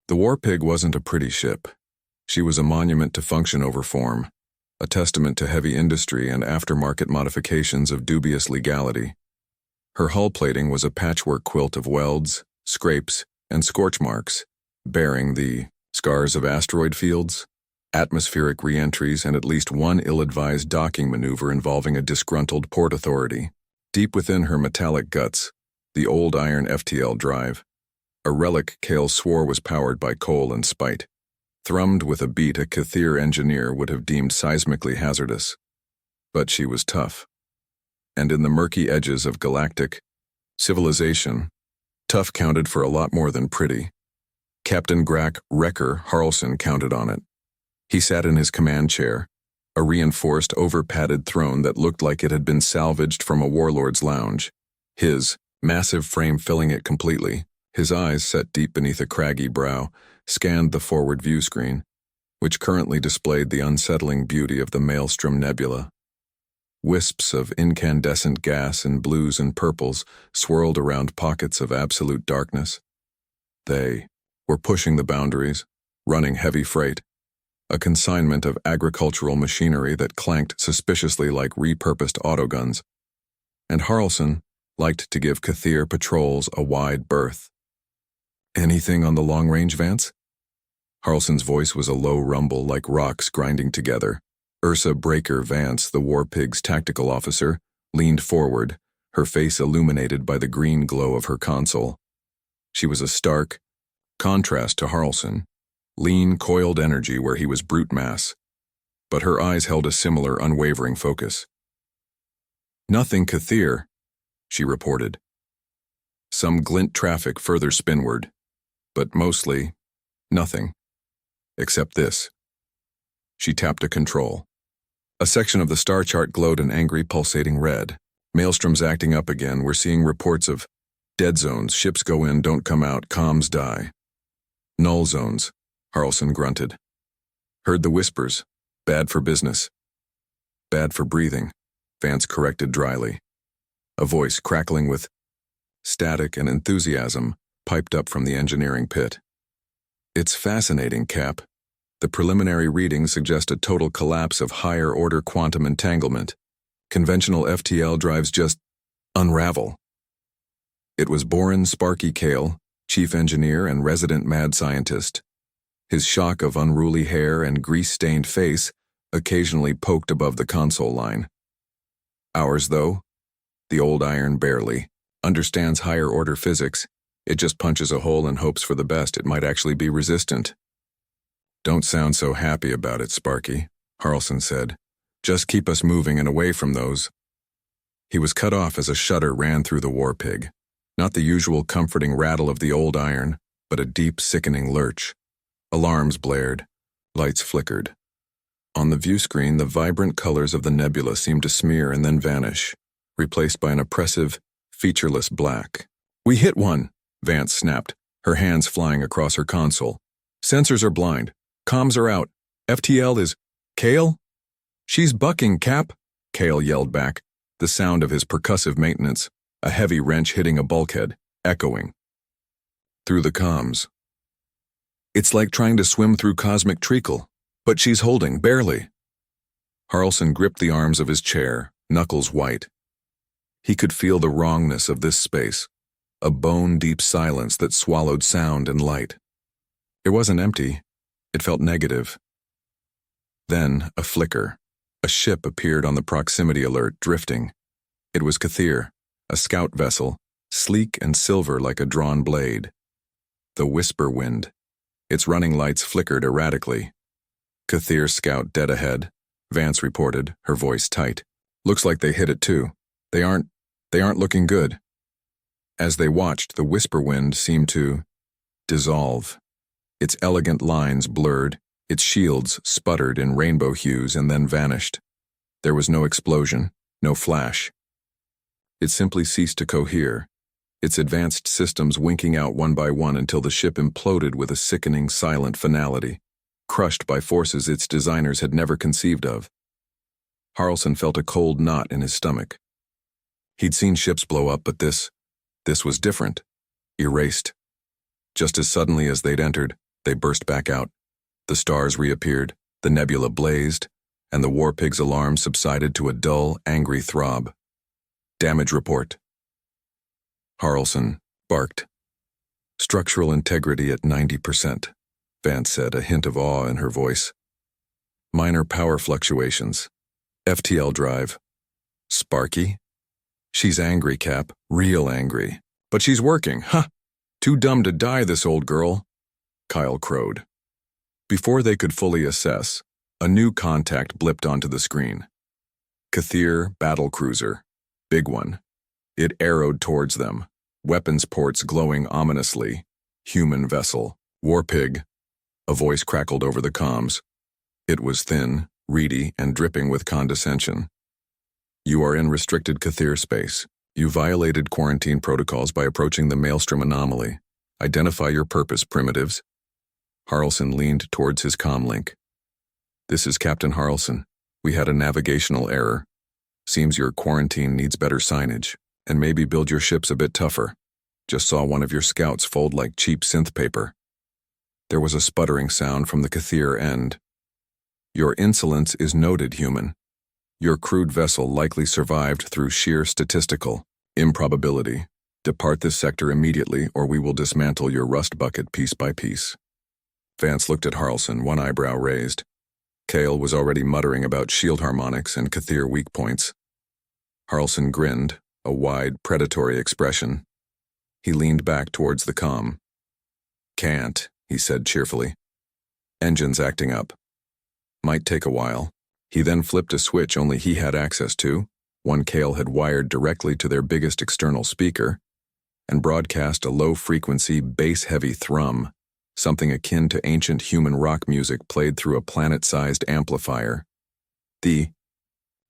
The War Pig wasn't a pretty ship. She was a monument to function over form, a testament to heavy industry and aftermarket modifications of dubious legality. Her hull plating was a patchwork quilt of welds, scrapes, and scorch marks, bearing the scars of asteroid fields, atmospheric re-entries, and at least one ill-advised docking maneuver involving a disgruntled port authority. Deep within her metallic guts, the old iron FTL drive, a relic Kale swore was powered by coal and spite, thrummed with a beat a K'thir engineer would have deemed seismically hazardous. But she was tough. And in the murky edges of galactic civilization, tough counted for a lot more than pretty. Captain Grak Harlson counted on it. He sat in his command chair, a reinforced, over-padded throne that looked like it had been salvaged from a warlord's lounge, his massive frame filling it completely. His eyes, set deep beneath a craggy brow, scanned the forward view screen, which currently displayed the unsettling beauty of the Maelstrom Nebula. Wisps of incandescent gas in blues and purples swirled around pockets of absolute darkness. They were pushing the boundaries, running heavy freight, a consignment of agricultural machinery that clanked suspiciously like repurposed autoguns. And Harlson liked to give K'thir patrols a wide berth. "Anything on the long-range, Vance?" Harlson's voice was a low rumble like rocks grinding together. Ursa Breaker Vance, the War Pig's tactical officer, leaned forward, her face illuminated by the green glow of her console. She was a stark contrast to Harlson, lean, coiled energy where he was brute mass, but her eyes held a similar unwavering focus. "Nothing K'thir," she reported. "Some glint traffic further spinward, but mostly nothing. Except this." She tapped a control. A section of the star chart glowed an angry, pulsating red. "Maelstrom's acting up again. We're seeing reports of dead zones. Ships go in, don't come out, comms die." "Null zones," Harlson grunted. "Heard the whispers. Bad for business." "Bad for breathing," Vance corrected dryly. A voice crackling with static and enthusiasm piped up from the engineering pit. "It's fascinating, Cap. The preliminary readings suggest a total collapse of higher-order quantum entanglement. Conventional FTL drives just unravel." It was Boran Sparky Kale, chief engineer and resident mad scientist. His shock of unruly hair and grease-stained face occasionally poked above the console line. "Ours, though? The old iron barely understands higher-order physics. It just punches a hole and hopes for the best. It might actually be resistant." "Don't sound so happy about it, Sparky," Harlson said. "Just keep us moving and away from those." He was cut off as a shudder ran through the War Pig. Not the usual comforting rattle of the old iron, but a deep, sickening lurch. Alarms blared. Lights flickered. On the view screen, the vibrant colors of the nebula seemed to smear and then vanish, replaced by an oppressive, featureless black. "We hit one," Vance snapped, her hands flying across her console. "Sensors are blind. Comms are out. FTL is Kale?" "She's bucking, Cap," Kale yelled back, the sound of his percussive maintenance, a heavy wrench hitting a bulkhead, echoing through the comms. "It's like trying to swim through cosmic treacle, but she's holding, barely." Harlson gripped the arms of his chair, knuckles white. He could feel the wrongness of this space, a bone-deep silence that swallowed sound and light. It wasn't empty. It felt negative. Then, a flicker. A ship appeared on the proximity alert, drifting. It was K'thir, a scout vessel, sleek and silver like a drawn blade. The Whisper Wind. Its running lights flickered erratically. "K'thir scout dead ahead," Vance reported, her voice tight. "Looks like they hit it too. They aren't looking good." As they watched, the Whisper Wind seemed to dissolve. Its elegant lines blurred, its shields sputtered in rainbow hues and then vanished. There was no explosion, no flash. It simply ceased to cohere, its advanced systems winking out one by one until the ship imploded with a sickening, silent finality, crushed by forces its designers had never conceived of. Harlson felt a cold knot in his stomach. He'd seen ships blow up, but this was different, erased. Just as suddenly as they'd entered, They burst back out. The stars reappeared, the nebula blazed, and the war pig's alarm subsided to a dull, angry throb. Damage report. Harlson barked. Structural integrity at 90%, Vance said, a hint of awe in her voice. Minor power fluctuations. FTL drive. Sparky? She's angry, Cap, real angry. But she's working, huh? Too dumb to die, this old girl, Kyle crowed. Before they could fully assess, a new contact blipped onto the screen. K'thir battlecruiser. Big one. It arrowed towards them, weapons ports glowing ominously. Human vessel. Warpig. A voice crackled over the comms. It was thin, reedy, and dripping with condescension. You are in restricted K'thir space. You violated quarantine protocols by approaching the Maelstrom anomaly. Identify your purpose, primitives. Harlson leaned towards his comm link. This is Captain Harlson. We had a navigational error. Seems your quarantine needs better signage, and maybe build your ships a bit tougher. Just saw one of your scouts fold like cheap synth paper. There was a sputtering sound from the K'thir end. Your insolence is noted, human. Your crude vessel likely survived through sheer statistical improbability. Depart this sector immediately, or we will dismantle your rust bucket piece by piece. Vance looked at Harlson, one eyebrow raised. Kale was already muttering about shield harmonics and K'thir weak points. Harlson grinned, a wide, predatory expression. He leaned back towards the comm. Can't, he said cheerfully. Engines acting up. Might take a while. He then flipped a switch only he had access to, one Kale had wired directly to their biggest external speaker, and broadcast a low-frequency, bass-heavy thrum, something akin to ancient human rock music played through a planet-sized amplifier. The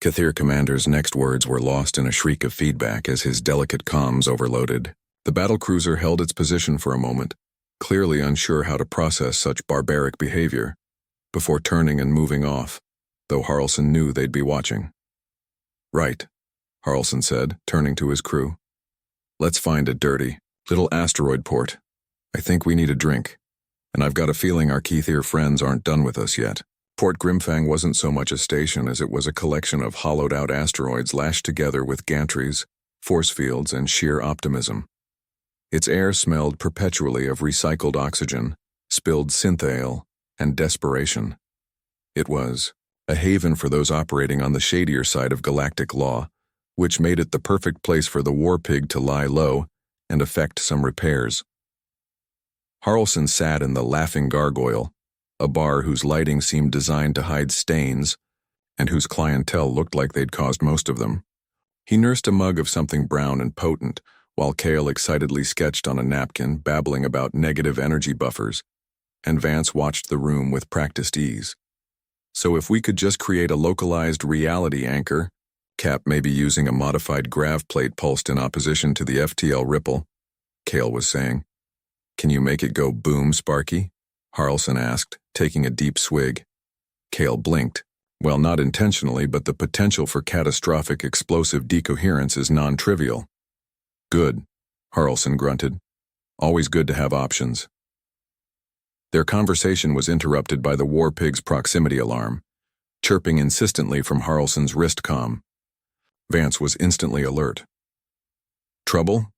K'thir commander's next words were lost in a shriek of feedback as his delicate comms overloaded. The battlecruiser held its position for a moment, clearly unsure how to process such barbaric behavior, before turning and moving off, though Harlson knew they'd be watching. Right, Harlson said, turning to his crew. Let's find a dirty, little asteroid port. I think we need a drink, and I've got a feeling our K'thir friends aren't done with us yet. Port Grimfang wasn't so much a station as it was a collection of hollowed-out asteroids lashed together with gantries, force fields, and sheer optimism. Its air smelled perpetually of recycled oxygen, spilled synth ale, and desperation. It was a haven for those operating on the shadier side of galactic law, which made it the perfect place for the war pig to lie low and effect some repairs. Harlson sat in the Laughing Gargoyle, a bar whose lighting seemed designed to hide stains, and whose clientele looked like they'd caused most of them. He nursed a mug of something brown and potent, while Kale excitedly sketched on a napkin, babbling about negative energy buffers, and Vance watched the room with practiced ease. So if we could just create a localized reality anchor, Cap may be using a modified grav plate pulsed in opposition to the FTL ripple, Kale was saying. Can you make it go boom, Sparky? Harlson asked, taking a deep swig. Kale blinked. Well, not intentionally, but the potential for catastrophic explosive decoherence is non-trivial. Good, Harlson grunted. Always good to have options. Their conversation was interrupted by the war pig's proximity alarm, chirping insistently from Harlson's wrist comm. Vance was instantly alert. Trouble?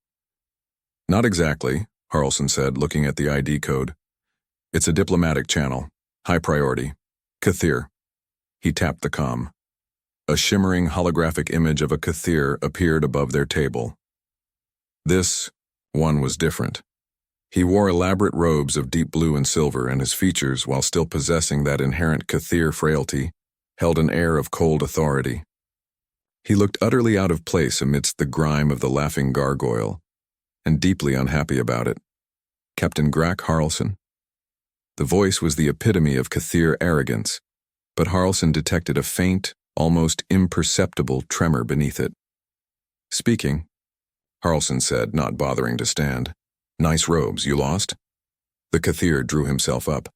Not exactly, Harlson said, looking at the ID code. It's a diplomatic channel. High priority. K'thir. He tapped the comm. A shimmering holographic image of a K'thir appeared above their table. This one was different. He wore elaborate robes of deep blue and silver, and his features, while still possessing that inherent K'thir frailty, held an air of cold authority. He looked utterly out of place amidst the grime of the Laughing Gargoyle, and deeply unhappy about it. Captain Grak Harlson. The voice was the epitome of K'thir arrogance, but Harlson detected a faint, almost imperceptible tremor beneath it. Speaking, Harlson said, not bothering to stand. Nice robes, you lost? The K'thir drew himself up.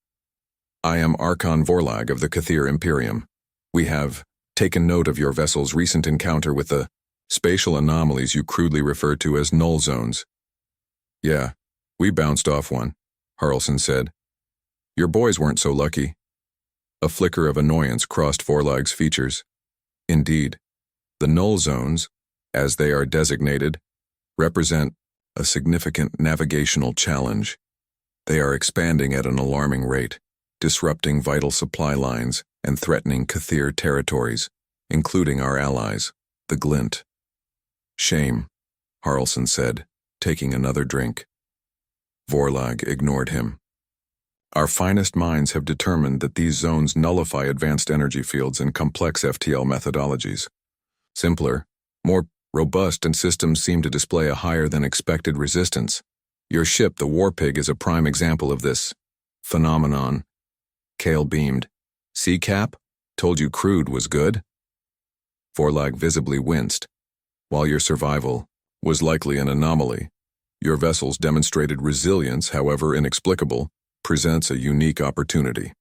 I am Archon Vorlag of the K'thir Imperium. We have taken note of your vessel's recent encounter with the spatial anomalies you crudely refer to as Null Zones. Yeah, we bounced off one, Harlson said. Your boys weren't so lucky. A flicker of annoyance crossed Vorlag's features. Indeed, the Null Zones, as they are designated, represent a significant navigational challenge. They are expanding at an alarming rate, disrupting vital supply lines and threatening K'thir territories, including our allies, the Glint. Shame, Harlson said, taking another drink. Vorlag ignored him. Our finest minds have determined that these zones nullify advanced energy fields and complex FTL methodologies. Simpler, more robust, and systems seem to display a higher than expected resistance. Your ship, the Warpig, is a prime example of this phenomenon. Kale beamed. See, Cap? Told you crude was good? Vorlag visibly winced. While your survival was likely an anomaly, your vessel's demonstrated resilience, however inexplicable, presents a unique opportunity.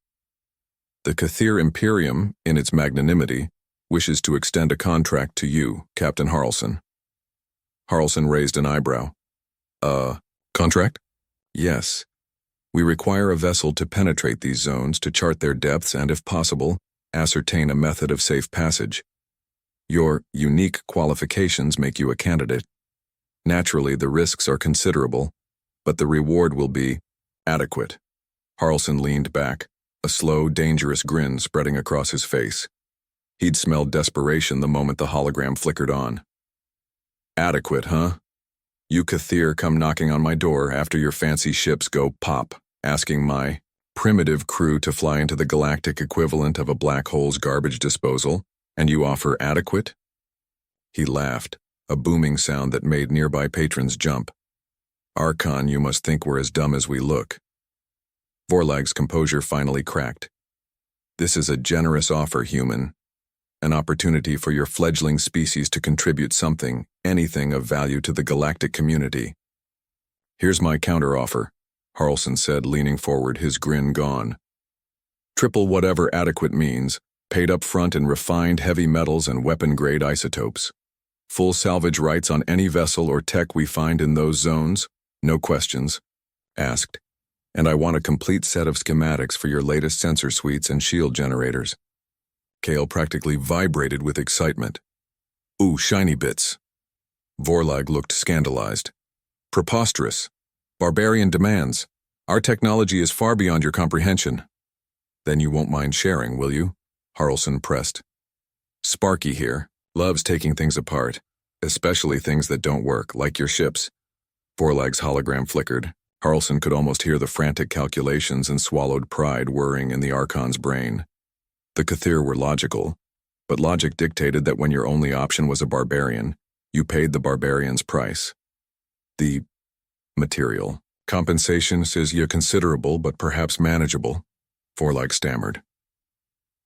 The K'thir Imperium, in its magnanimity, wishes to extend a contract to you, Captain Harlson. Harlson raised an eyebrow. Contract? Yes. We require a vessel to penetrate these zones to chart their depths and, if possible, ascertain a method of safe passage. Your unique qualifications make you a candidate. Naturally, the risks are considerable, but the reward will be adequate. Harlson leaned back, a slow, dangerous grin spreading across his face. He'd smelled desperation the moment the hologram flickered on. Adequate, huh? You K'thir come knocking on my door after your fancy ships go pop, asking my primitive crew to fly into the galactic equivalent of a black hole's garbage disposal, and you offer adequate? He laughed, a booming sound that made nearby patrons jump. Archon, you must think we're as dumb as we look. Vorlag's composure finally cracked. This is a generous offer, human. An opportunity for your fledgling species to contribute something, anything of value to the galactic community. Here's my counteroffer, Harlson said, leaning forward, his grin gone. Triple whatever adequate means, paid up front in refined heavy metals and weapon-grade isotopes. Full salvage rights on any vessel or tech we find in those zones, no questions asked. And I want a complete set of schematics for your latest sensor suites and shield generators. Kale practically vibrated with excitement. Ooh, shiny bits. Vorlag looked scandalized. Preposterous. Barbarian demands. Our technology is far beyond your comprehension. Then you won't mind sharing, will you? Harlson pressed. Sparky here loves taking things apart, especially things that don't work, like your ships. Vorlag's hologram flickered. Harlson could almost hear the frantic calculations and swallowed pride whirring in the Archon's brain. The K'thir were logical, but logic dictated that when your only option was a barbarian, you paid the barbarian's price. The material compensation is considerable but perhaps manageable, Vorlag stammered.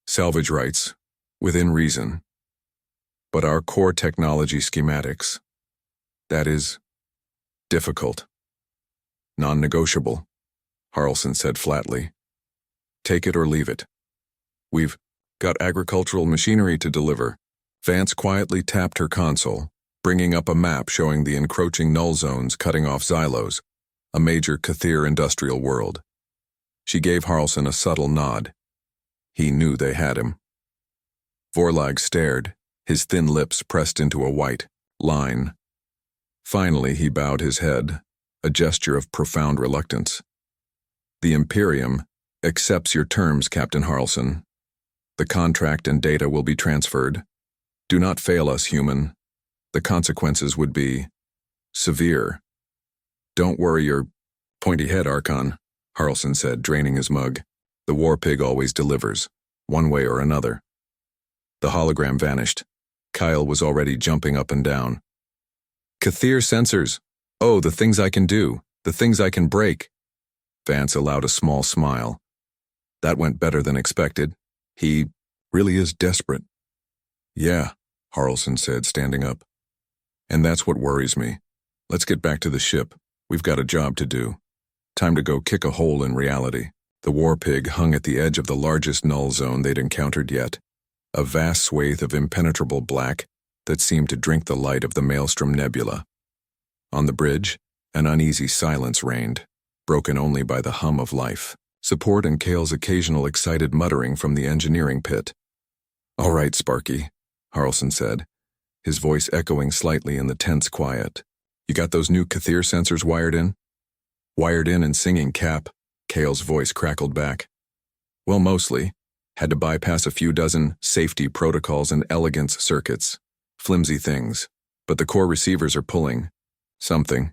Salvage rights, within reason. But our core technology schematics, that is difficult. Non-negotiable, Harlson said flatly. Take it or leave it. We've got agricultural machinery to deliver. Vance quietly tapped her console, bringing up a map showing the encroaching Null Zones cutting off Xylos, a major K'thir industrial world. She gave Harlson a subtle nod. He knew they had him. Vorlag stared, his thin lips pressed into a white line. Finally, he bowed his head, a gesture of profound reluctance. The Imperium accepts your terms, Captain Harlson. The contract and data will be transferred. Do not fail us, human. The consequences would be severe. Don't worry your pointy head, Archon, Harlson said, draining his mug. The Warpig always delivers, one way or another. The hologram vanished. Kyle was already jumping up and down. K'thir sensors. Oh, the things I can do, the things I can break. Vance allowed a small smile. That went better than expected. He really is desperate. Yeah, Harlson said, standing up. And that's what worries me. Let's get back to the ship. We've got a job to do. Time to go kick a hole in reality. The Warpig hung at the edge of the largest Null Zone they'd encountered yet. A vast swathe of impenetrable black that seemed to drink the light of the Maelstrom Nebula. On the bridge, an uneasy silence reigned, broken only by the hum of life. support and Kale's occasional excited muttering from the engineering pit. "All right, Sparky," Harlson said, his voice echoing slightly in the tense quiet. "You got those new K'thir sensors wired in?" "Wired in and singing, Cap," Kale's voice crackled back. "Well, mostly. Had to bypass a few dozen safety protocols and elegance circuits. Flimsy things. But the core receivers are pulling something.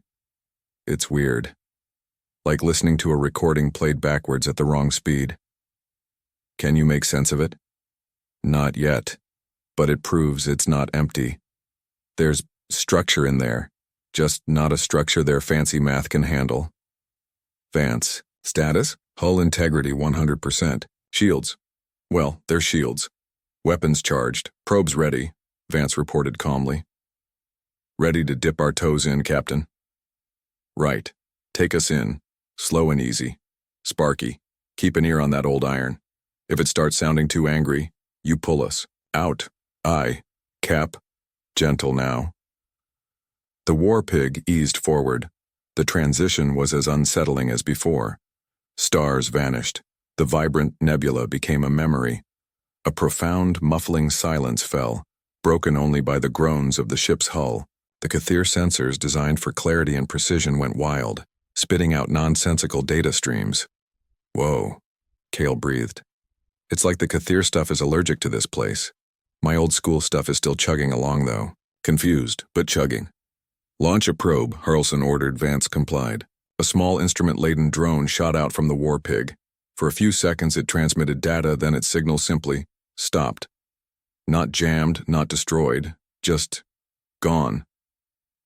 It's weird. Like listening to a recording played backwards at the wrong speed." "Can you make sense of it?" "Not yet, but it proves it's not empty. There's structure in there, just not a structure their fancy math can handle." "Vance, status? Hull integrity 100%. Shields. Well, they're shields. Weapons charged. Probes ready," Vance reported calmly. "Ready to dip our toes in, Captain." "Right. Take us in. Slow and easy. Sparky, keep an ear on that old iron. If it starts sounding too angry, you pull us. Out. Aye. Cap. Gentle now." The war pig eased forward. The transition was as unsettling as before. Stars vanished. The vibrant nebula became a memory. A profound, muffling silence fell, broken only by the groans of the ship's hull. The K'thir sensors designed for clarity and precision went wild, spitting out nonsensical data streams. "Whoa," Kale breathed. "It's like the K'thir stuff is allergic to this place. My old school stuff is still chugging along, though. Confused, but chugging." "Launch a probe," Harlson ordered. Vance complied. A small instrument-laden drone shot out from the war pig. For a few seconds it transmitted data, then its signal simply stopped. Not jammed, not destroyed, just gone.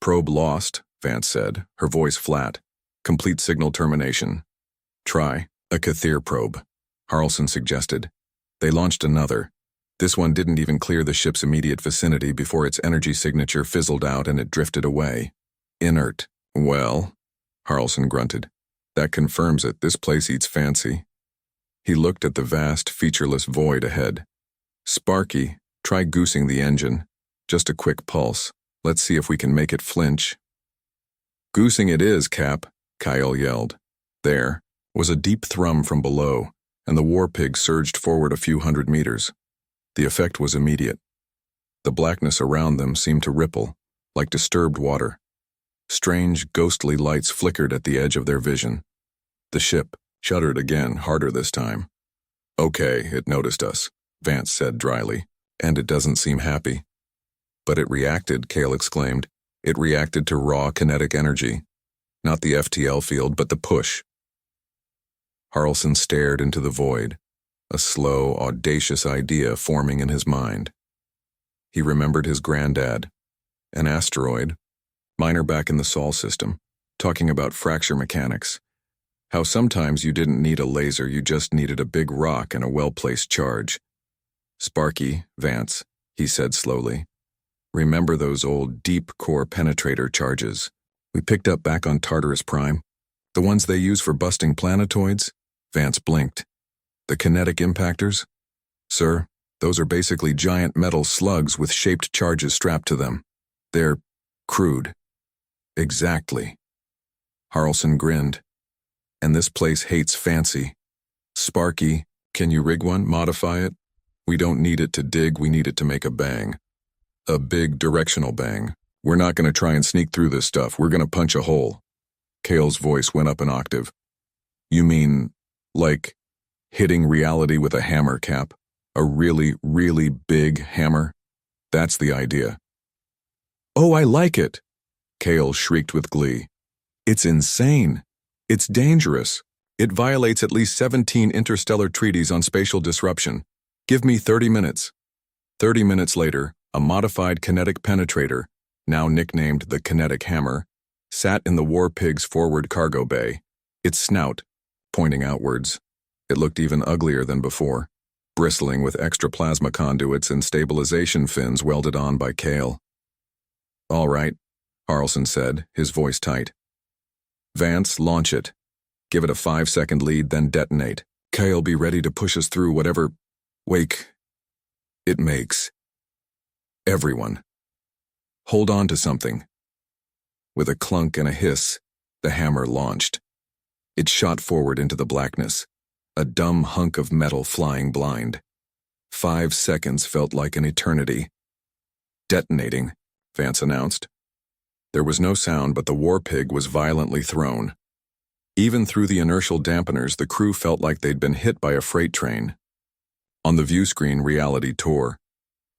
"Probe lost," Vance said, her voice flat. "Complete signal termination." "Try a K'thir probe," Harlson suggested. They launched another. This one didn't even clear the ship's immediate vicinity before its energy signature fizzled out and it drifted away. Inert. "Well," Harlson grunted, "that confirms it. This place eats fancy." He looked at the vast, featureless void ahead. "Sparky, try goosing the engine. Just a quick pulse. Let's see if we can make it flinch." "Goosing it is, Cap," Kyle yelled. There was a deep thrum from below, and the war pig surged forward a few hundred meters. The effect was immediate. The blackness around them seemed to ripple, like disturbed water. Strange, ghostly lights flickered at the edge of their vision. The ship shuddered again, harder this time. "Okay, it noticed us," Vance said dryly, "and it doesn't seem happy." "But it reacted," Kale exclaimed. "It reacted to raw kinetic energy. Not the FTL field, but the push." Harlson stared into the void, a slow, audacious idea forming in his mind. He remembered his granddad, an asteroid, miner back in the Sol system, talking about fracture mechanics. How sometimes you didn't need a laser, you just needed a big rock and a well-placed charge. "Sparky, Vance," he said slowly. "Remember those old deep core penetrator charges we picked up back on Tartarus Prime? The ones they use for busting planetoids?" Vance blinked. "The kinetic impactors?" "Sir, those are basically giant metal slugs with shaped charges strapped to them. They're crude." "Exactly." Harlson grinned. "And this place hates fancy. Sparky, can you rig one, modify it? We don't need it to dig, we need it to make a bang. A big directional bang. We're not going to try and sneak through this stuff, we're going to punch a hole." Kale's voice went up an octave. "You mean, like, hitting reality with a hammer, Cap? A really, really big hammer? That's the idea." "Oh, I like it!" Kale shrieked with glee. "It's insane. It's dangerous. It violates at least 17 interstellar treaties on spatial disruption. Give me 30 minutes. 30 minutes later, a modified kinetic penetrator, now nicknamed the Kinetic Hammer, sat in the war pig's forward cargo bay, its snout pointing outwards. It looked even uglier than before, bristling with extra plasma conduits and stabilization fins welded on by Kale. "All right," Harlson said, his voice tight. "Vance, launch it. Give it a 5-second lead, then detonate. Kale, be ready to push us through whatever wake it makes. Everyone. Hold on to something." With a clunk and a hiss, the hammer launched. It shot forward into the blackness, a dumb hunk of metal flying blind. 5 seconds felt like an eternity. Detonating, Vance announced. There was no sound, but the war pig was violently thrown. Even through the inertial dampeners, the crew felt like they'd been hit by a freight train. On the view screen, reality tore.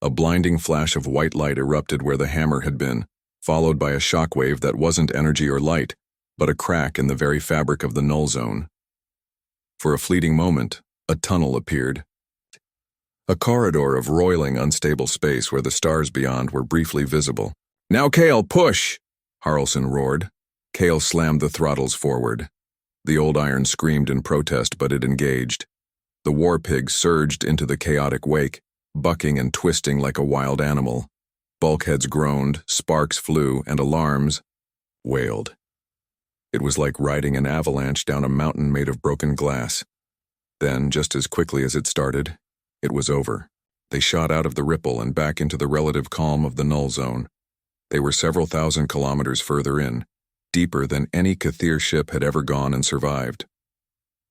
A blinding flash of white light erupted where the hammer had been, followed by a shockwave that wasn't energy or light, but a crack in the very fabric of the Null Zone. For a fleeting moment, a tunnel appeared. A corridor of roiling, unstable space where the stars beyond were briefly visible. "Now, Kale, push!" Harlson roared. Kale slammed the throttles forward. The old iron screamed in protest, but it engaged. The war pig surged into the chaotic wake, bucking and twisting like a wild animal. Bulkheads groaned, sparks flew, and alarms wailed. It was like riding an avalanche down a mountain made of broken glass. Then, just as quickly as it started, it was over. They shot out of the ripple and back into the relative calm of the Null Zone. They were several thousand kilometers further in, deeper than any K'thir ship had ever gone and survived.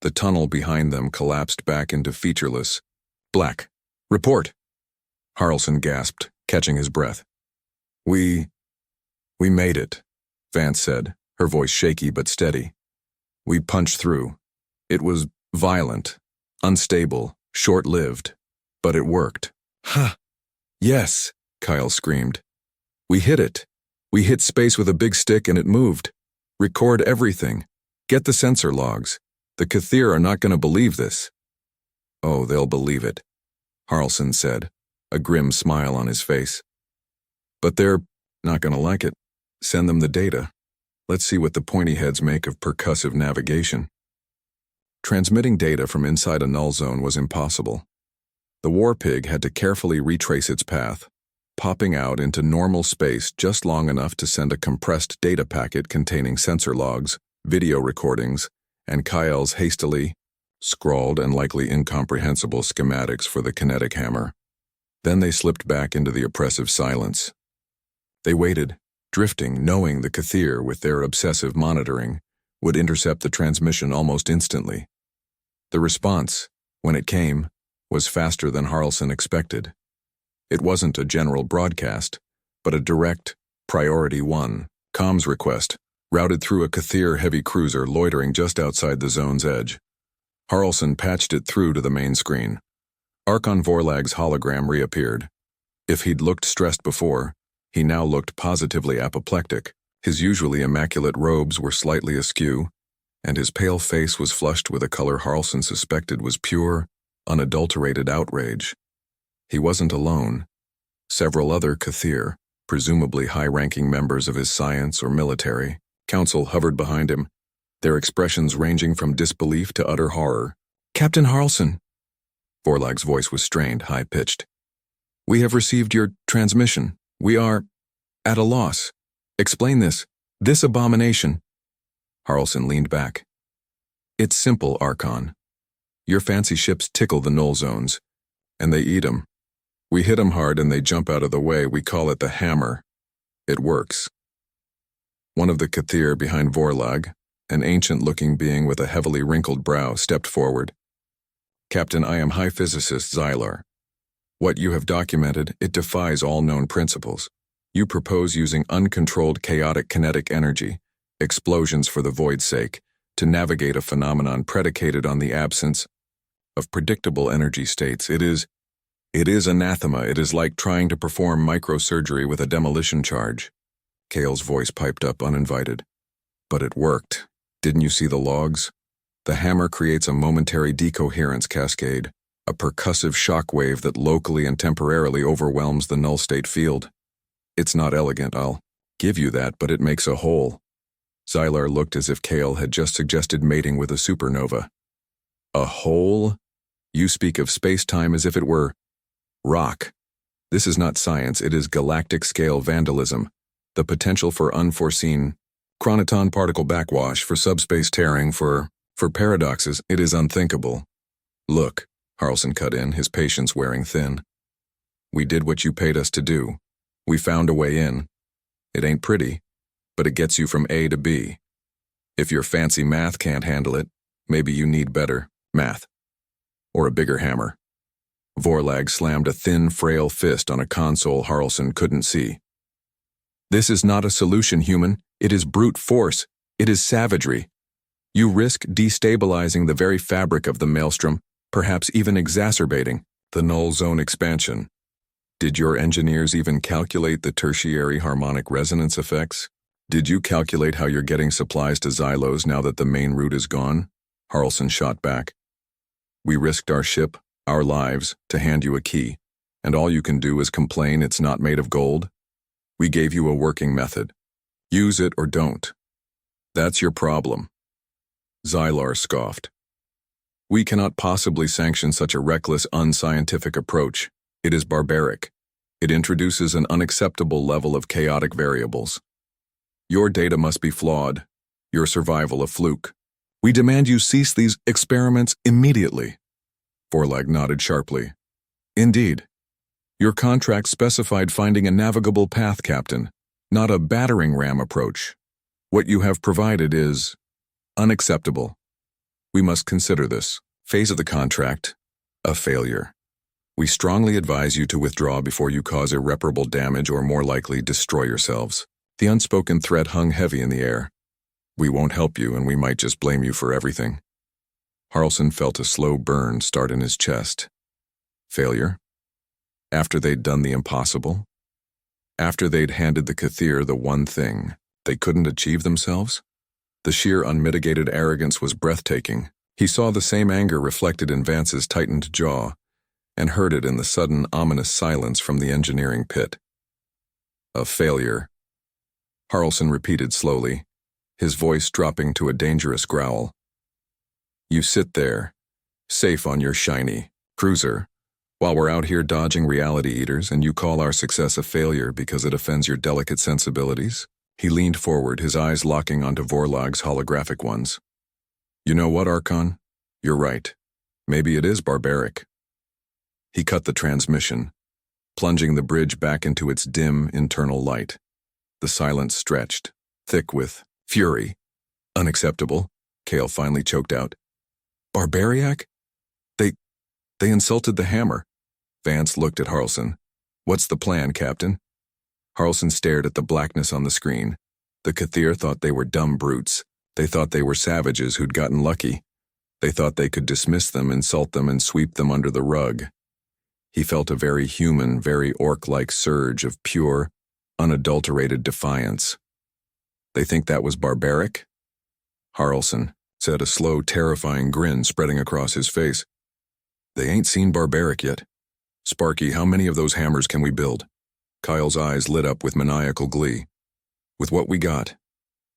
The tunnel behind them collapsed back into featureless black. "Report!" Harlson gasped, catching his breath. We made it," Vance said, her voice shaky but steady. "We punched through. It was violent, unstable, short-lived, but it worked." "Ha! Yes," Kyle screamed. "We hit it. We hit space with a big stick and it moved. Record everything. Get the sensor logs. The K'thir are not going to believe this." "Oh, they'll believe it," Harlson said, a grim smile on his face. "But they're not going to like it. Send them the data. Let's see what the pointy heads make of percussive navigation." Transmitting data from inside a null zone was impossible. The war pig had to carefully retrace its path, popping out into normal space just long enough to send a compressed data packet containing sensor logs, video recordings, and Kyle's hastily scrawled and likely incomprehensible schematics for the kinetic hammer. Then they slipped back into the oppressive silence. They waited, drifting, knowing the K'thir, with their obsessive monitoring, would intercept the transmission almost instantly. The response, when it came, was faster than Harlson expected. It wasn't a general broadcast, but a direct, Priority 1, comms request, routed through a K'thir heavy cruiser loitering just outside the zone's edge. Harlson patched it through to the main screen. Archon Vorlag's hologram reappeared. If he'd looked stressed before, he now looked positively apoplectic. His usually immaculate robes were slightly askew, and his pale face was flushed with a color Harlson suspected was pure, unadulterated outrage. He wasn't alone. Several other K'thir, presumably high-ranking members of his science or military council, hovered behind him, their expressions ranging from disbelief to utter horror. "Captain Harlson," Vorlag's voice was strained, high-pitched. "We have received your transmission. We are at a loss. Explain this abomination." Harlson leaned back. "It's simple, Archon. Your fancy ships tickle the Null Zones, and they eat 'em. We hit 'em hard and they jump out of the way. We call it the hammer. It works." One of the K'thir behind Vorlag, an ancient-looking being with a heavily wrinkled brow, stepped forward. "Captain, I am High Physicist Xylar. What you have documented, it defies all known principles. You propose using uncontrolled chaotic kinetic energy, explosions for the void's sake, to navigate a phenomenon predicated on the absence of predictable energy states. It is anathema. It is like trying to perform microsurgery with a demolition charge." Kale's voice piped up uninvited. "But it worked. Didn't you see the logs? The hammer creates a momentary decoherence cascade, a percussive shock wave that locally and temporarily overwhelms the null state field. It's not elegant, I'll give you that, but it makes a hole." Xylar looked as if Kale had just suggested mating with a supernova. "A hole? You speak of space-time as if it were rock. This is not science, it is galactic-scale vandalism. The potential for unforeseen chronoton particle backwash, for subspace tearing, for paradoxes, it is unthinkable." "Look," Harlson cut in, his patience wearing thin. "We did what you paid us to do. We found a way in. It ain't pretty, but it gets you from A to B. If your fancy math can't handle it, maybe you need better math." or a bigger hammer. Vorlag slammed a thin, frail fist on a console Harlson couldn't see. This is not a solution, human. It is brute force. It is savagery. You risk destabilizing the very fabric of the maelstrom, perhaps even exacerbating the null zone expansion. Did your engineers even calculate the tertiary harmonic resonance effects? Did you calculate how you're getting supplies to Xylos now that the main route is gone? Harlson shot back. We risked our ship, our lives, to hand you a key, and all you can do is complain it's not made of gold? We gave you a working method. Use it or don't. That's your problem. Xylar scoffed. We cannot possibly sanction such a reckless, unscientific approach. It is barbaric. It introduces an unacceptable level of chaotic variables. Your data must be flawed, your survival a fluke. We demand you cease these experiments immediately. Vorlag nodded sharply. Indeed. Your contract specified finding a navigable path, Captain, not a battering ram approach. What you have provided is unacceptable. We must consider this phase of the contract a failure. We strongly advise you to withdraw before you cause irreparable damage or more likely destroy yourselves. The unspoken threat hung heavy in the air. We won't help you and we might just blame you for everything. Harlson felt a slow burn start in his chest. Failure? After they'd done the impossible? After they'd handed the K'thir the one thing they couldn't achieve themselves? The sheer unmitigated arrogance was breathtaking. He saw the same anger reflected in Vance's tightened jaw, and heard it in the sudden, ominous silence from the engineering pit. A failure. Harlson repeated slowly, his voice dropping to a dangerous growl. You sit there, safe on your shiny cruiser, while we're out here dodging reality eaters, and you call our success a failure because it offends your delicate sensibilities? He leaned forward, his eyes locking onto Vorlag's holographic ones. You know what, Archon? You're right. Maybe it is barbaric. He cut the transmission, plunging the bridge back into its dim, internal light. The silence stretched, thick with fury. Unacceptable, Kale finally choked out. Barbariac? They insulted the hammer. Vance looked at Harlson. What's the plan, Captain? Harlson stared at the blackness on the screen. The K'thir thought they were dumb brutes. They thought they were savages who'd gotten lucky. They thought they could dismiss them, insult them, and sweep them under the rug. He felt a very human, very orc-like surge of pure, unadulterated defiance. They think that was barbaric? Harlson said, a slow, terrifying grin spreading across his face. They ain't seen barbaric yet. Sparky, how many of those hammers can we build? Kyle's eyes lit up with maniacal glee. With what we got.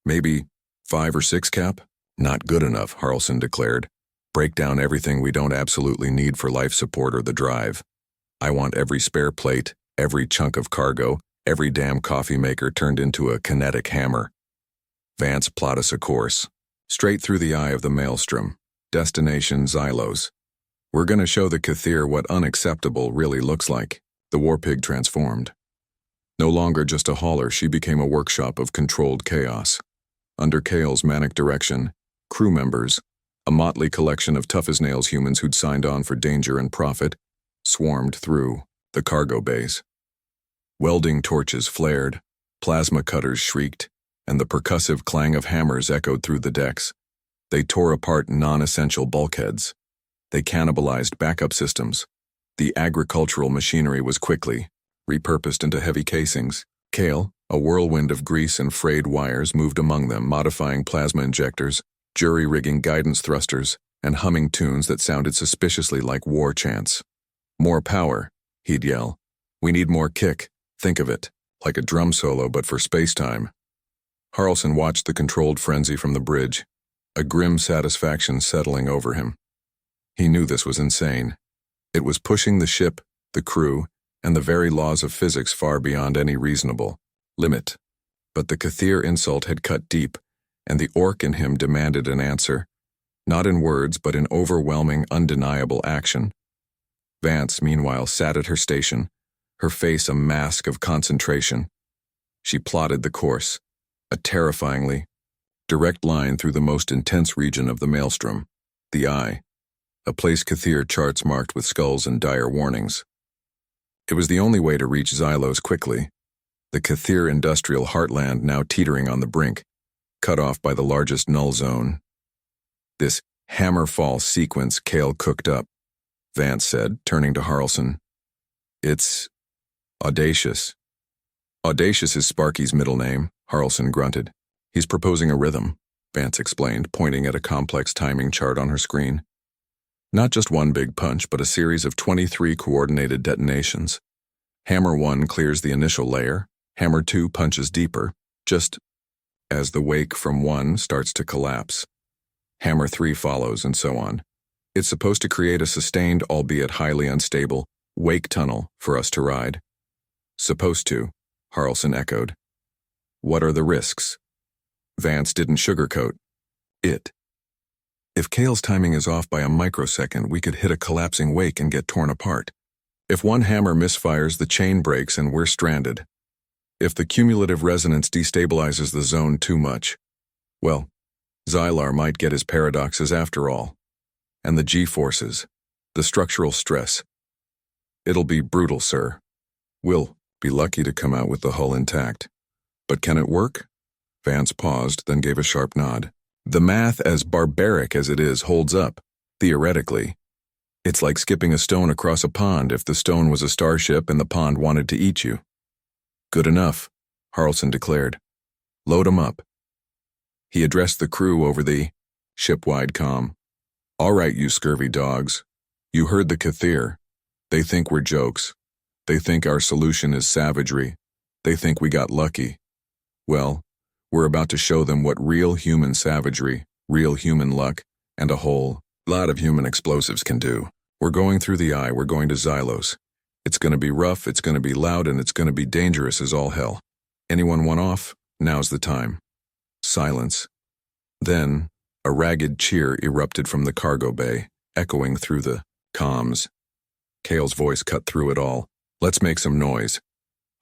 Maybe 5 or 6, Cap? Not good enough, Harlson declared. Break down everything we don't absolutely need for life support or the drive. I want every spare plate, every chunk of cargo, every damn coffee maker turned into a kinetic hammer. Vance plot us a course. Straight through the eye of the maelstrom. Destination Xylos. We're gonna show the K'thir what unacceptable really looks like. The warpig transformed. No longer just a hauler, she became a workshop of controlled chaos. Under Kale's manic direction, crew members, a motley collection of tough-as-nails humans who'd signed on for danger and profit, swarmed through the cargo bays. Welding torches flared, plasma cutters shrieked, and the percussive clang of hammers echoed through the decks. They tore apart non-essential bulkheads. They cannibalized backup systems. The agricultural machinery was quickly repurposed into heavy casings. Kale, a whirlwind of grease and frayed wires, moved among them, modifying plasma injectors, jury-rigging guidance thrusters, and humming tunes that sounded suspiciously like war chants. More power, he'd yell. We need more kick. Think of it, like a drum solo but for space-time. Harlson watched the controlled frenzy from the bridge, a grim satisfaction settling over him. He knew this was insane. It was pushing the ship, the crew, and the very laws of physics far beyond any reasonable limit. But the K'thir insult had cut deep, and the orc in him demanded an answer, not in words but in overwhelming, undeniable action. Vance, meanwhile, sat at her station, her face a mask of concentration. She plotted the course, a terrifyingly direct line through the most intense region of the maelstrom, the eye. a place K'thir charts marked with skulls and dire warnings. It was the only way to reach Xylos quickly, the K'thir industrial heartland now teetering on the brink, cut off by the largest Null Zone. This hammerfall sequence Kale cooked up, Vance said, turning to Harlson. It's audacious. Audacious is Sparky's middle name, Harlson grunted. He's proposing a rhythm, Vance explained, pointing at a complex timing chart on her screen. Not just one big punch, but a series of 23 coordinated detonations. Hammer 1 clears the initial layer, Hammer 2 punches deeper, just as the wake from 1 starts to collapse. Hammer 3 follows, and so on. It's supposed to create a sustained, albeit highly unstable, wake tunnel for us to ride. Supposed to, Harlson echoed. What are the risks? Vance didn't sugarcoat it. If Kale's timing is off by a microsecond, we could hit a collapsing wake and get torn apart. If one hammer misfires, the chain breaks and we're stranded. If the cumulative resonance destabilizes the zone too much, well, Xylar might get his paradoxes after all. And the G-forces, the structural stress. It'll be brutal, sir. We'll be lucky to come out with the hull intact. But can it work? Vance paused, then gave a sharp nod. The math, as barbaric as it is, holds up, theoretically. It's like skipping a stone across a pond if the stone was a starship and the pond wanted to eat you. Good enough, Harlson declared. Load 'em up. He addressed the crew over the ship-wide comm. All right, you scurvy dogs. You heard the K'thir. They think we're jokes. They think our solution is savagery. They think we got lucky. Well, we're about to show them what real human savagery, real human luck, and a whole lot of human explosives can do. We're going through the eye, we're going to Xylos. It's going to be rough, it's going to be loud, and it's going to be dangerous as all hell. Anyone want off? Now's the time. Silence. Then, a ragged cheer erupted from the cargo bay, echoing through the comms. Kale's voice cut through it all. Let's make some noise.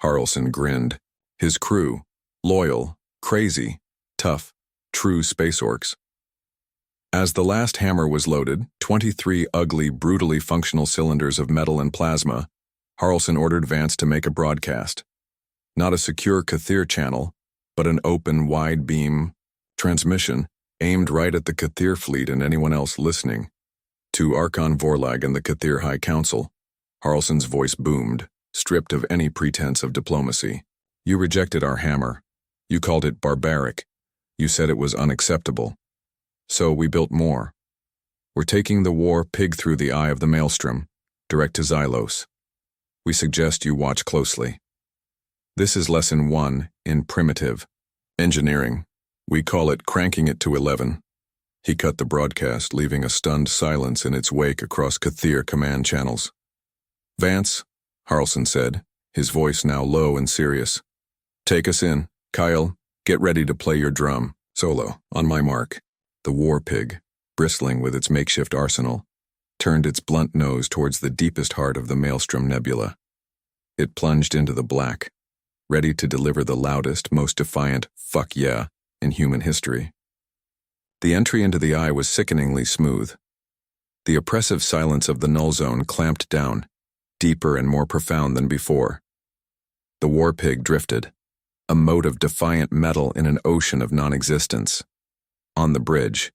Harlson grinned. His crew, loyal, crazy, tough, true Space Orcs. As the last hammer was loaded, 23 ugly, brutally functional cylinders of metal and plasma, Harlson ordered Vance to make a broadcast. Not a secure K'thir channel, but an open, wide-beam transmission aimed right at the K'thir fleet and anyone else listening. To Archon Vorlag and the K'thir High Council, Harlson's voice boomed, stripped of any pretense of diplomacy. You rejected our hammer. You called it barbaric. You said it was unacceptable. So we built more. We're taking the war pig through the eye of the maelstrom, direct to Xylos. We suggest you watch closely. This is lesson 1 in primitive engineering. We call it cranking it to 11. He cut the broadcast, leaving a stunned silence in its wake across K'thir command channels. Vance, Harlson said, his voice now low and serious. Take us in. Kyle, get ready to play your drum. Solo, on my mark. The war pig, bristling with its makeshift arsenal, turned its blunt nose towards the deepest heart of the Maelstrom Nebula. It plunged into the black, ready to deliver the loudest, most defiant "fuck yeah" in human history. The entry into the eye was sickeningly smooth. The oppressive silence of the Null Zone clamped down, deeper and more profound than before. The war pig drifted, a mote of defiant metal in an ocean of non-existence. On the bridge,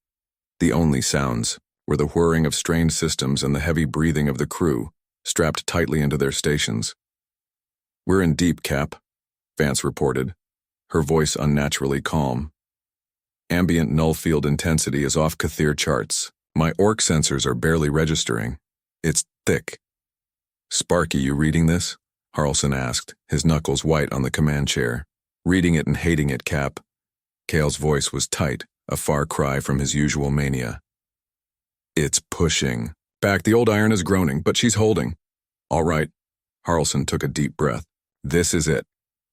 the only sounds were the whirring of strained systems and the heavy breathing of the crew, strapped tightly into their stations. We're in deep, Cap, Vance reported, her voice unnaturally calm. Ambient null field intensity is off K'thir charts. My Orc sensors are barely registering. It's thick. Sparky, you reading this? Harlson asked, his knuckles white on the command chair. Reading it and hating it, Cap. Kale's voice was tight, a far cry from his usual mania. It's pushing. Back, the old iron is groaning, but she's holding. All right. Harlson took a deep breath. This is it.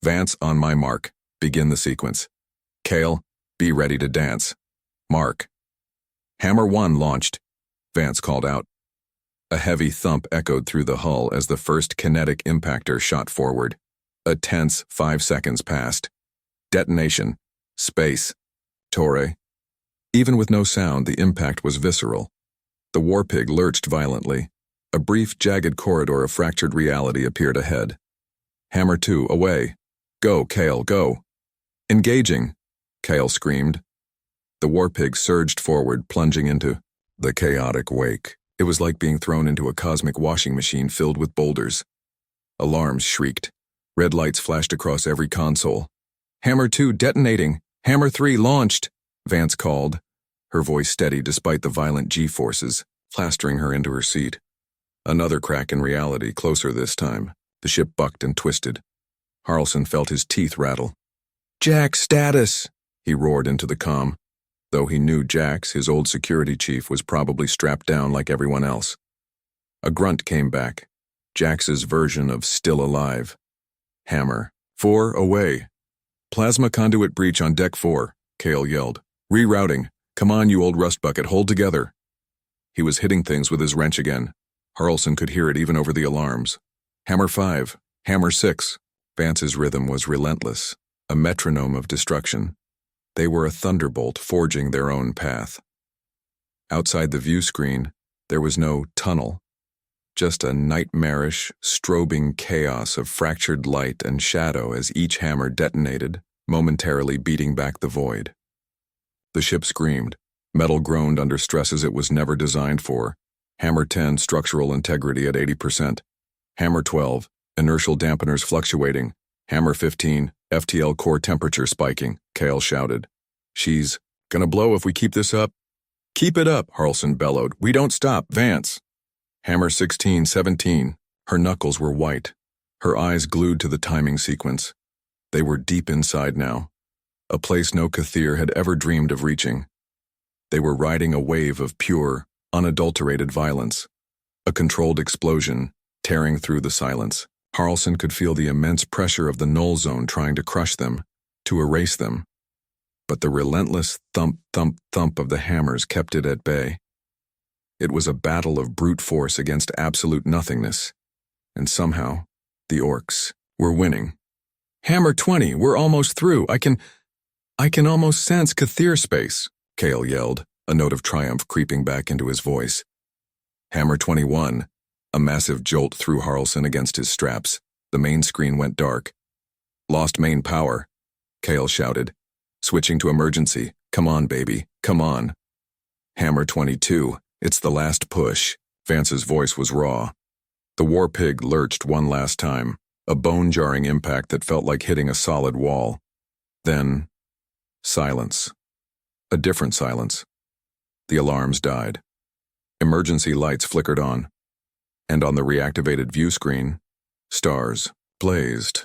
Vance, on my mark. Begin the sequence. Kale, be ready to dance. Mark. Hammer 1 launched, Vance called out. A heavy thump echoed through the hull as the first kinetic impactor shot forward. A tense 5 seconds passed. Detonation. Space. Torre. Even with no sound, the impact was visceral. The warpig lurched violently. A brief, jagged corridor of fractured reality appeared ahead. Hammer 2, away. Go, Kale, go. Engaging, Kale screamed. The warpig surged forward, plunging into the chaotic wake. It was like being thrown into a cosmic washing machine filled with boulders. Alarms shrieked. Red lights flashed across every console. Hammer 2 detonating. Hammer 3 launched, Vance called, her voice steady despite the violent G-forces, plastering her into her seat. Another crack in reality, closer this time. The ship bucked and twisted. Harlson felt his teeth rattle. "Jack, status!" he roared into the comm, though he knew Jax, his old security chief, was probably strapped down like everyone else. A grunt came back, Jax's version of still alive. Hammer 4, away. Plasma conduit breach on deck 4, Kale yelled. Rerouting. Come on, you old rust bucket, hold together. He was hitting things with his wrench again. Harlson could hear it even over the alarms. Hammer 5, Hammer 6. Vance's rhythm was relentless, a metronome of destruction. They were a thunderbolt forging their own path. Outside the view screen, there was no tunnel, just a nightmarish, strobing chaos of fractured light and shadow as each hammer detonated, momentarily beating back the void. The ship screamed. Metal groaned under stresses it was never designed for. Hammer 10, structural integrity at 80%. Hammer 12, inertial dampeners fluctuating. Hammer 15, FTL core temperature spiking, Kale shouted. She's gonna blow if we keep this up. Keep it up, Harlson bellowed. We don't stop, Vance. Hammer 16, 17. Her knuckles were white, her eyes glued to the timing sequence. They were deep inside now, a place no K'thir had ever dreamed of reaching. They were riding a wave of pure, unadulterated violence, a controlled explosion tearing through the silence. Harlson could feel the immense pressure of the Null Zone trying to crush them, to erase them. But the relentless thump, thump, thump of the hammers kept it at bay. It was a battle of brute force against absolute nothingness. And somehow, the Orcs were winning. Hammer 20, we're almost through. I can almost sense K'thir space, Kale yelled, a note of triumph creeping back into his voice. Hammer 21, a massive jolt threw Harlson against his straps. The main screen went dark. Lost main power, Kale shouted. Switching to emergency. Come on, baby, come on. Hammer 22, it's the last push. Vance's voice was raw. The warpig lurched one last time, a bone-jarring impact that felt like hitting a solid wall. Then, silence. A different silence. The alarms died. Emergency lights flickered on. And on the reactivated view screen, stars blazed.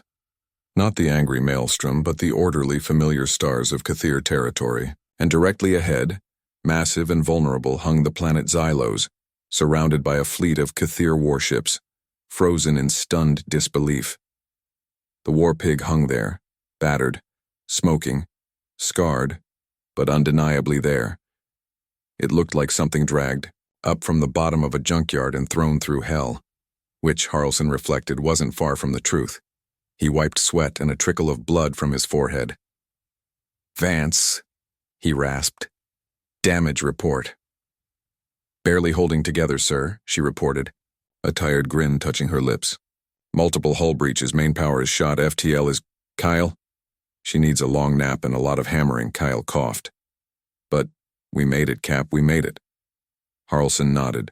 Not the angry maelstrom, but the orderly, familiar stars of K'thir territory. And directly ahead, massive and vulnerable, hung the planet Xylos, surrounded by a fleet of K'thir warships, frozen in stunned disbelief. The warpig hung there, battered, smoking, scarred, but undeniably there. It looked like something dragged up from the bottom of a junkyard and thrown through hell, which, Harlson reflected, wasn't far from the truth. He wiped sweat and a trickle of blood from his forehead. Vance, he rasped. Damage report. Barely holding together, sir, she reported, a tired grin touching her lips. Multiple hull breaches, main power is shot, FTL is... Kyle? She needs a long nap and a lot of hammering, Kyle coughed. But we made it, Cap, we made it. Harlson nodded.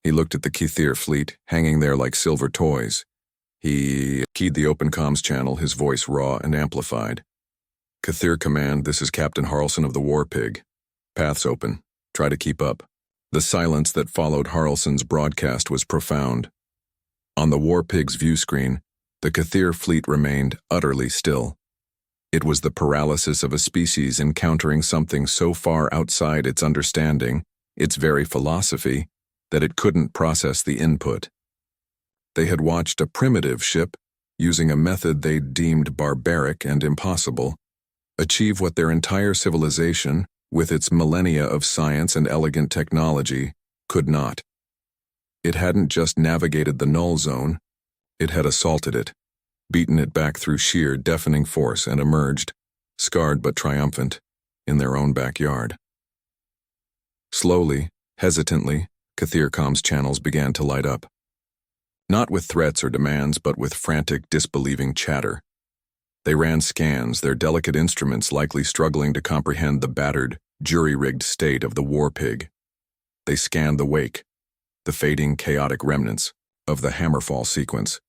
He looked at the K'thir fleet, hanging there like silver toys. He keyed the open comms channel, his voice raw and amplified. K'thir Command, this is Captain Harlson of the Warpig. Paths open. Try to keep up. The silence that followed Harlson's broadcast was profound. On the Warpig's view screen, the K'thir fleet remained utterly still. It was the paralysis of a species encountering something so far outside its understanding, its very philosophy, that it couldn't process the input. They had watched a primitive ship, using a method they deemed barbaric and impossible, achieve what their entire civilization, with its millennia of science and elegant technology, could not. It hadn't just navigated the Null Zone, it had assaulted it, beaten it back through sheer deafening force and emerged, scarred but triumphant, in their own backyard. Slowly, Hesitantly, K'thir comms channels began to light up. Not with threats or demands, but with frantic, disbelieving chatter. They ran scans, their delicate instruments likely struggling to comprehend the battered, jury-rigged state of the war pig. They scanned the wake, the fading, chaotic remnants of the Hammerfall sequence,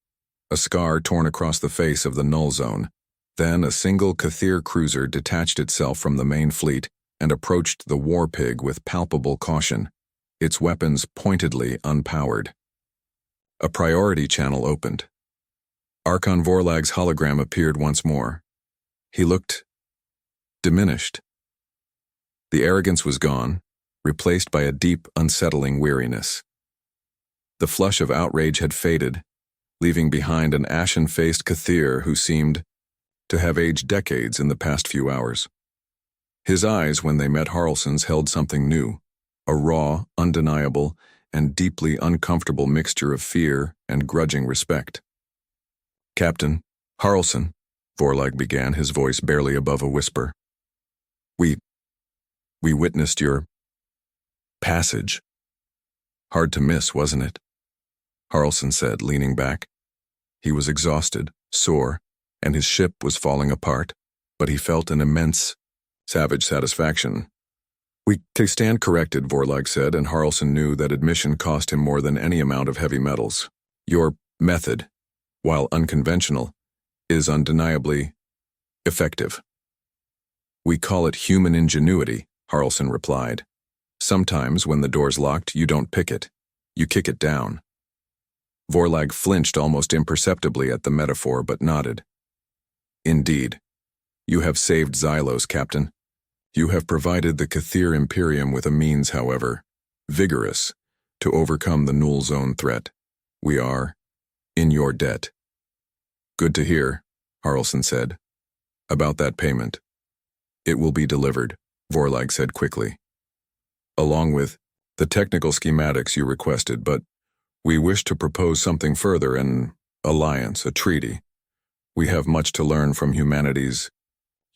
a scar torn across the face of the Null Zone. Then a single K'thir cruiser detached itself from the main fleet and approached the war pig with palpable caution, its weapons pointedly unpowered. A priority channel opened. Archon Vorlag's hologram appeared once more. He looked diminished. The arrogance was gone, replaced by a deep, unsettling weariness. The flush of outrage had faded, leaving behind an ashen-faced K'thir who seemed to have aged decades in the past few hours. His eyes, when they met Harlson's, held something new, a raw, undeniable, and deeply uncomfortable mixture of fear and grudging respect. "Captain Harlson," Vorlag began, his voice barely above a whisper. We witnessed your passage." "Hard to miss, wasn't it?" Harlson said, leaning back. He was exhausted, sore, and his ship was falling apart, but he felt an immense, savage satisfaction. "We can stand corrected," Vorlag said, and Harlson knew that admission cost him more than any amount of heavy metals. "Your method, while unconventional, is undeniably effective." "We call it human ingenuity," Harlson replied. "Sometimes, when the door's locked, you don't pick it. You kick it down." Vorlag flinched almost imperceptibly at the metaphor, but nodded. "Indeed. You have saved Xylos, Captain. You have provided the K'thir Imperium with a means, however, vigorous, to overcome the Null Zone threat. We are in your debt." "Good to hear," Harlson said. "About that payment." "It will be delivered," Vorlag said quickly. "Along with the technical schematics you requested, but we wish to propose something further, an alliance, a treaty. We have much to learn from humanity's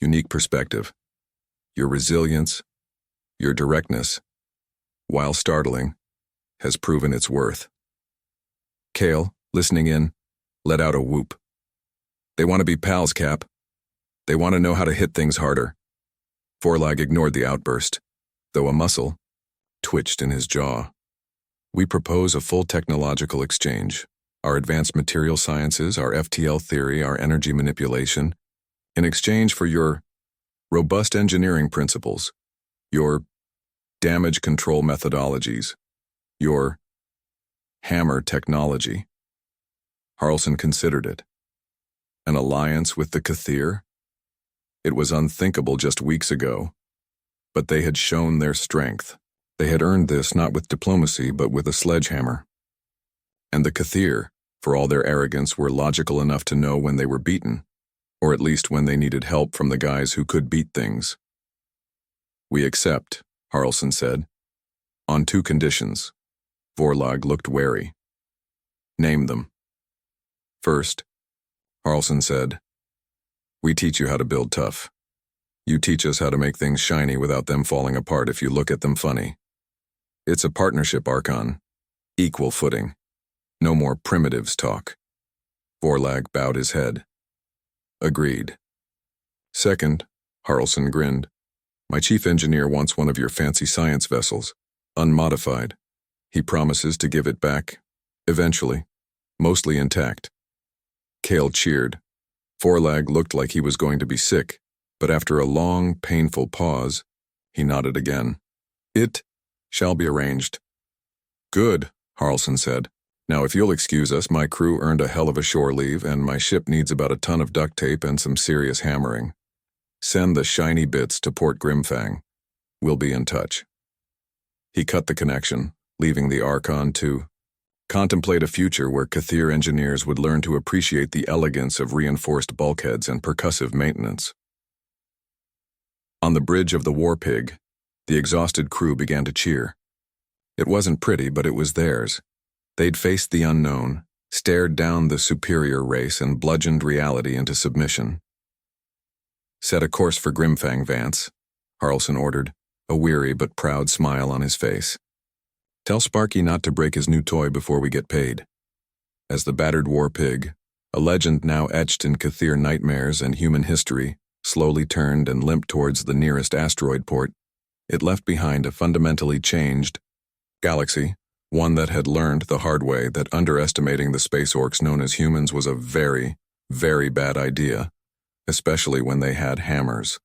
unique perspective. Your resilience, your directness, while startling, has proven its worth." Kale, listening in, let out a whoop. "They want to be pals, Cap. They want to know how to hit things harder." Vorlag ignored the outburst, though a muscle twitched in his jaw. "We propose a full technological exchange, our advanced material sciences, our FTL theory, our energy manipulation, in exchange for your robust engineering principles, your damage control methodologies, your hammer technology." Harlson considered it. An alliance with the K'thir? It was unthinkable just weeks ago, but they had shown their strength. They had earned this not with diplomacy, but with a sledgehammer. And the K'thir, for all their arrogance, were logical enough to know when they were beaten, or at least when they needed help from the guys who could beat things. "We accept," Harlson said. "On 2 conditions." Vorlag looked wary. "Name them." "First," Harlson said, "we teach you how to build tough. You teach us how to make things shiny without them falling apart if you look at them funny. It's a partnership, Archon. Equal footing. No more primitives talk." Vorlag bowed his head. "Agreed." "Second," Harlson grinned, "my chief engineer wants one of your fancy science vessels, unmodified. He promises to give it back, eventually, mostly intact." Kale cheered. Vorlag looked like he was going to be sick, but after a long, painful pause, he nodded again. "It shall be arranged." "Good," Harlson said. "Now if you'll excuse us, my crew earned a hell of a shore leave, and my ship needs about a ton of duct tape and some serious hammering. Send the shiny bits to Port Grimfang. We'll be in touch." He cut the connection, leaving the Archon to contemplate a future where K'thir engineers would learn to appreciate the elegance of reinforced bulkheads and percussive maintenance. On the bridge of the War Pig, the exhausted crew began to cheer. It wasn't pretty, but it was theirs. They'd faced the unknown, stared down the superior race, and bludgeoned reality into submission. "Set a course for Grimfang, Vance," Harlson ordered, a weary but proud smile on his face. Tell Sparky not to break his new toy before we get paid. As the battered war pig, a legend now etched in K'thir nightmares and human history, slowly turned and limped towards the nearest asteroid port, it left behind a fundamentally changed galaxy, one that had learned the hard way that underestimating the space orcs known as humans was a very, very bad idea, especially when they had hammers.